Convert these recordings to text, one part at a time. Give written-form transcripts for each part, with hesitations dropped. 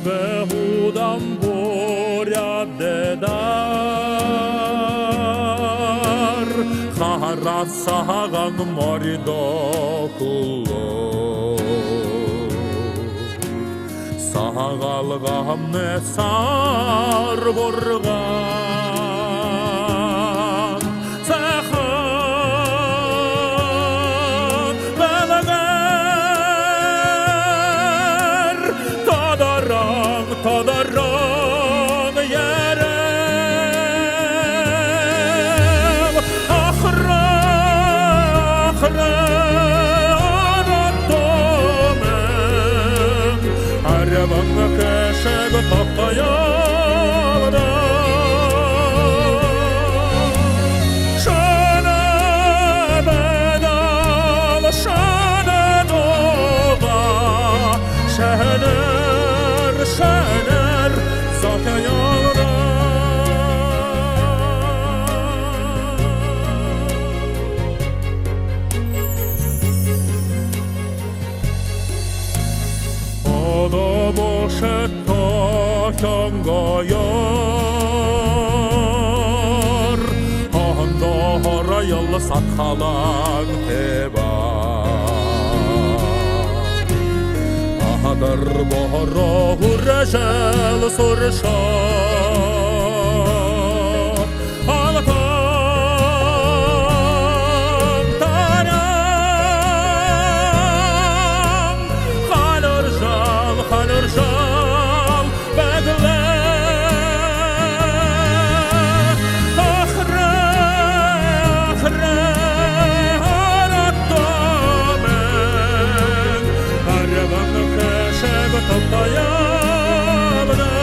behudan boryaddedar Қарасаған морда құлы Сағалғамны сар бұрған Сәхін бәлігер Тадаран ерем Ақыры араттымын Әребіңі кәшігі тақтаяғыда Шәні бәдал, шәні доға Шәнір затаяғыда Boşetta kangayar Ahanda harayallı satkalan teba Ahadar bahara hurrejel surşat Ağlatan tanam Halırjal bedle Ahre arattımın Arabamı keşef tahtayağına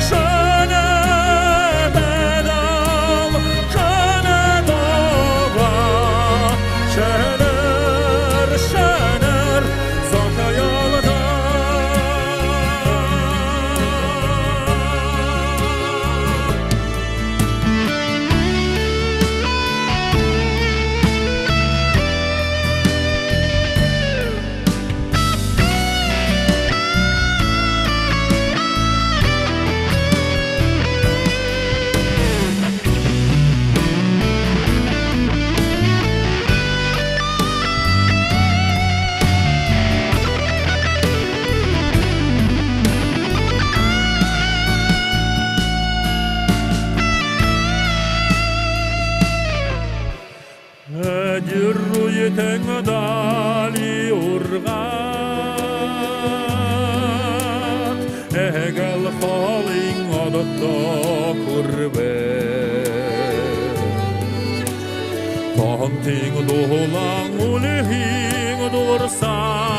Şöne bedal, şöne doğa Şener zatayağına Dirruyeteң dali urgat Egel haling adıtta kurbe Tanting dolang ulihing dursan